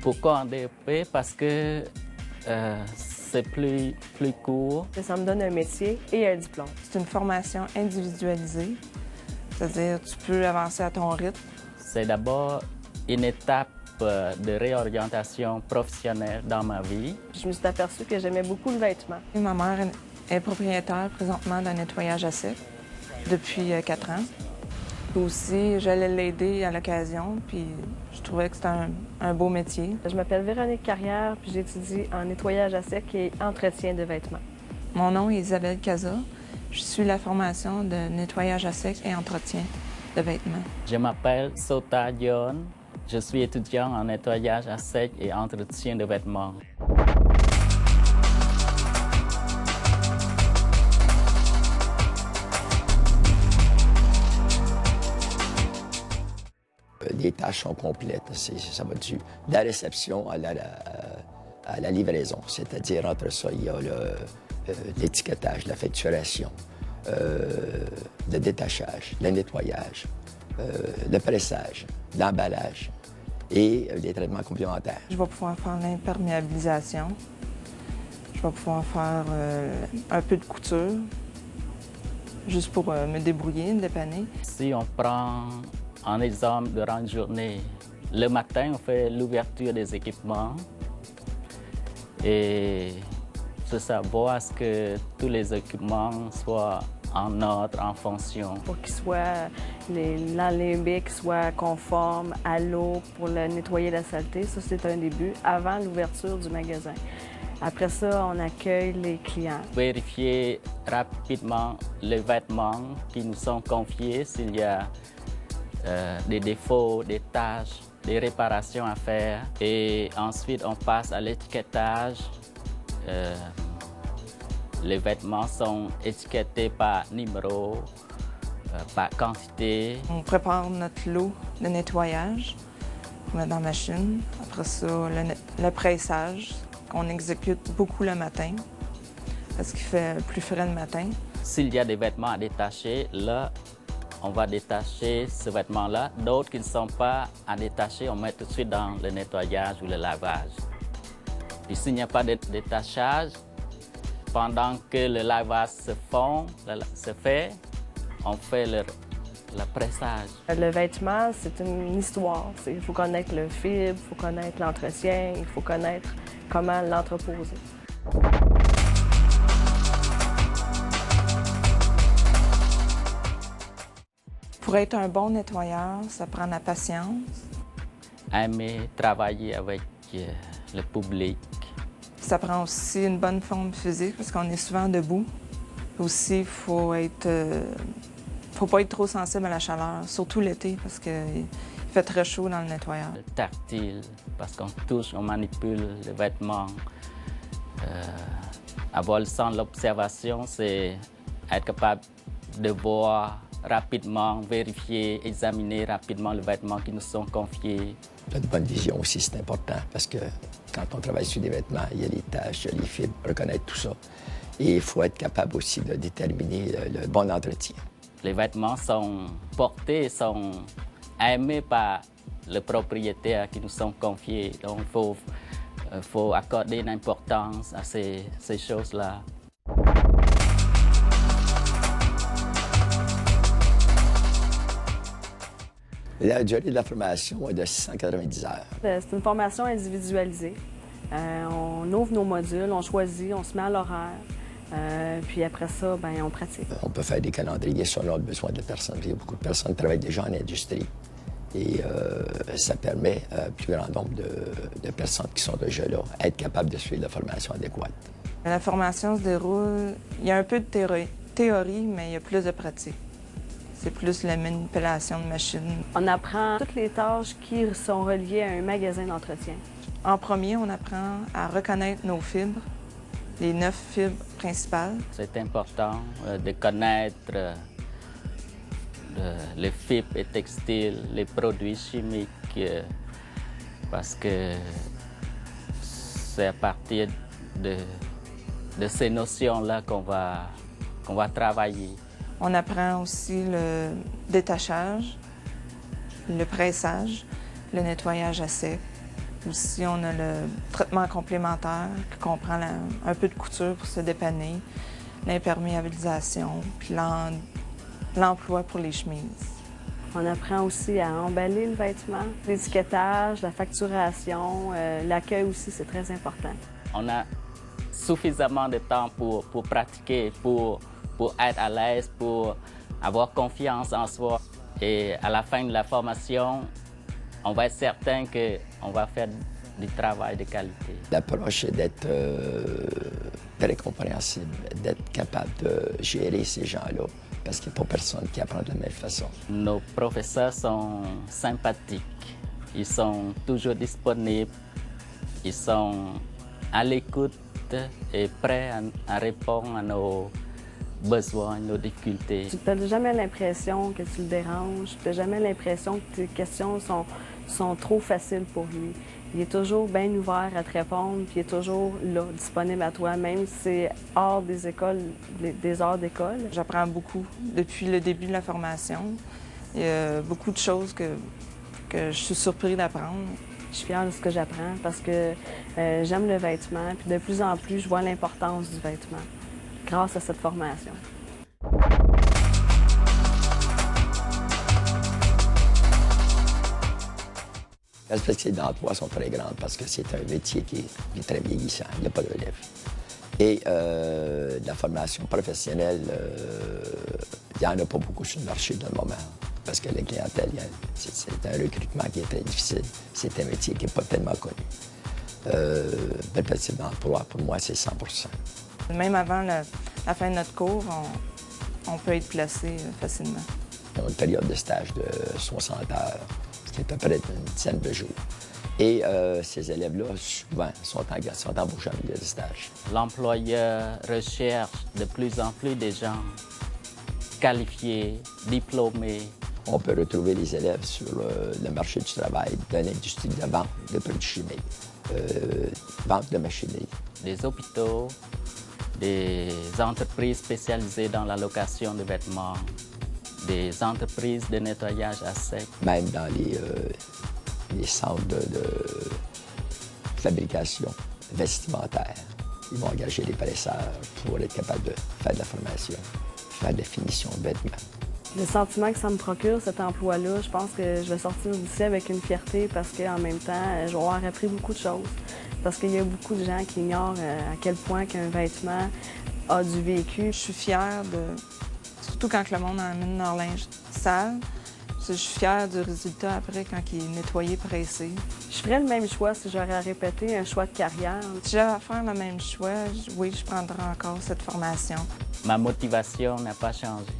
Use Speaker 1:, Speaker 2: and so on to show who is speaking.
Speaker 1: Pourquoi en DEP? Parce que c'est plus court.
Speaker 2: Ça me donne un métier et un diplôme.
Speaker 3: C'est une formation individualisée, c'est-à-dire tu peux avancer à ton rythme.
Speaker 1: C'est d'abord une étape de réorientation professionnelle dans ma vie.
Speaker 2: Je me suis aperçue que j'aimais beaucoup le vêtement.
Speaker 3: Et ma mère est propriétaire présentement d'un nettoyage à sec depuis 4 ans. Puis aussi, j'allais l'aider à l'occasion, puis je trouvais que c'était un beau métier.
Speaker 2: Je m'appelle Véronique Carrière, puis j'étudie en nettoyage à sec et entretien de vêtements.
Speaker 3: Mon nom est Isabelle Caza. Je suis la formation de nettoyage à sec et entretien de vêtements.
Speaker 1: Je m'appelle Sota Dion. Je suis étudiant en nettoyage à sec et entretien de vêtements.
Speaker 4: Les tâches sont complètes. Ça va de la réception à la livraison. C'est-à-dire, entre ça, il y a l'étiquetage, la facturation, le détachage, le nettoyage, le pressage, l'emballage et les traitements complémentaires.
Speaker 3: Je vais pouvoir faire l'imperméabilisation. Je vais pouvoir faire un peu de couture, juste pour me débrouiller, me dépanner.
Speaker 1: Si on prend un exemple durant une journée, le matin, on fait l'ouverture des équipements et c'est savoir à ce que tous les équipements soient en ordre, en fonction.
Speaker 2: Pour qu'ils soient, l'alémbic soit conforme à l'eau pour le nettoyer la saleté. Ça, c'est un début avant l'ouverture du magasin. Après ça, on accueille les clients.
Speaker 1: Vérifier rapidement les vêtements qui nous sont confiés, s'il y a des défauts, des tâches, des réparations à faire. Et ensuite, on passe à l'étiquetage. Les vêtements sont étiquetés par numéro, par quantité.
Speaker 3: On prépare notre lot de nettoyage, on met dans la machine. Après ça, le pressage, qu'on exécute beaucoup le matin, parce qu'il fait plus frais le matin.
Speaker 1: S'il y a des vêtements à détacher, là, on va détacher ce vêtement-là. D'autres qui ne sont pas à détacher, on met tout de suite dans le nettoyage ou le lavage. Et s'il n'y a pas de détachage, pendant que le lavage se fait, on fait le pressage.
Speaker 2: Le vêtement, c'est une histoire. Il faut connaître le fibre, il faut connaître l'entretien, il faut connaître comment l'entreposer.
Speaker 3: Pour être un bon nettoyeur, ça prend de la patience.
Speaker 1: Aimer travailler avec le public.
Speaker 3: Ça prend aussi une bonne forme physique parce qu'on est souvent debout. Aussi, il faut pas être trop sensible à la chaleur, surtout l'été parce qu'il fait très chaud dans le nettoyage.
Speaker 1: Tactile, parce qu'on touche, on manipule les vêtements. Avoir le sens de l'observation, c'est être capable de voir rapidement, vérifier, examiner rapidement les vêtements qui nous sont confiés.
Speaker 4: Une bonne vision aussi, c'est important parce que quand on travaille sur des vêtements, il y a les taches, il y a les fibres, reconnaître tout ça. Et il faut être capable aussi de déterminer le bon entretien.
Speaker 1: Les vêtements sont portés, sont aimés par le propriétaire qui nous sont confiés. Donc, il faut accorder une importance à ces choses-là.
Speaker 4: La durée de la formation est de 690 heures.
Speaker 2: C'est une formation individualisée. On ouvre nos modules, on choisit, on se met à l'horaire. Puis après ça, on pratique.
Speaker 4: On peut faire des calendriers selon le besoin de personnes. Il y a beaucoup de personnes qui travaillent déjà en industrie. Et ça permet à un plus grand nombre de personnes qui sont déjà là d'être capables de suivre la formation adéquate.
Speaker 3: La formation se déroule, il y a un peu de théorie, mais il y a plus de pratique. C'est plus la manipulation de machines.
Speaker 2: On apprend toutes les tâches qui sont reliées à un magasin d'entretien.
Speaker 3: En premier, on apprend à reconnaître nos fibres, les 9 fibres principales.
Speaker 1: C'est important de connaître les fibres et textiles, les produits chimiques, parce que c'est à partir de ces notions-là qu'on va travailler.
Speaker 3: On apprend aussi le détachage, le pressage, le nettoyage à sec, Aussi, on a le traitement complémentaire qui comprend un peu de couture pour se dépanner, l'imperméabilisation, puis l'emploi pour les chemises.
Speaker 2: On apprend aussi à emballer le vêtement, l'étiquetage, la facturation, l'accueil aussi, c'est très important.
Speaker 1: On a suffisamment de temps pour pratiquer, pour être à l'aise, pour avoir confiance en soi. Et à la fin de la formation, on va être certain qu'on va faire du travail de qualité.
Speaker 4: L'approche est d'être très compréhensible, d'être capable de gérer ces gens-là, parce qu'il n'y a pas personne qui apprend de la même façon.
Speaker 1: Nos professeurs sont sympathiques, ils sont toujours disponibles, ils sont à l'écoute et prêts à répondre à nos besoins, nos difficultés.
Speaker 2: Tu n'as jamais l'impression que tu le déranges, tu n'as jamais l'impression que tes questions sont trop faciles pour lui. Il est toujours bien ouvert à te répondre, puis il est toujours là, disponible à toi, même si c'est hors des écoles, des heures d'école.
Speaker 3: J'apprends beaucoup depuis le début de la formation. Il y a beaucoup de choses que je suis surpris d'apprendre.
Speaker 2: Je suis fière de ce que j'apprends parce que j'aime le vêtement, puis de plus en plus, je vois l'importance du vêtement grâce à cette formation.
Speaker 4: Les perspectives d'emploi sont très grandes parce que c'est un métier qui est très vieillissant. Il n'y a pas de relève. Et la formation professionnelle, il n'y en a pas beaucoup sur le marché dans le moment. Parce que la clientèle, c'est un recrutement qui est très difficile. C'est un métier qui n'est pas tellement connu. Perspective d'emploi, pour moi, c'est 100%.
Speaker 3: Même avant la fin de notre cours, on peut être placé facilement.
Speaker 4: On a une période de stage de 60 heures, ce qui est à peu près une dizaine de jours. Et ces élèves-là, souvent, sont embauchés en milieu de stage.
Speaker 1: L'employeur recherche de plus en plus des gens qualifiés, diplômés.
Speaker 4: On peut retrouver les élèves sur le marché du travail dans l'industrie de vente de produits chimiques, vente de machinerie.
Speaker 1: Des hôpitaux, des entreprises spécialisées dans la location de vêtements, des entreprises de nettoyage à sec.
Speaker 4: Même dans les centres de fabrication vestimentaire, ils vont engager des presseurs pour être capables de faire de la formation, faire de la finition de vêtements.
Speaker 2: Le sentiment que ça me procure, cet emploi-là, je pense que je vais sortir d'ici avec une fierté parce qu'en même temps, je vais avoir appris beaucoup de choses. Parce qu'il y a beaucoup de gens qui ignorent à quel point qu'un vêtement a du vécu.
Speaker 3: Je suis fière surtout quand le monde amène leur linge sale, je suis fière du résultat après quand il est nettoyé, pressé.
Speaker 2: Je ferais le même choix si j'aurais à répéter un choix de carrière.
Speaker 3: Si j'avais à faire le même choix, oui, je prendrais encore cette formation.
Speaker 1: Ma motivation n'a pas changé.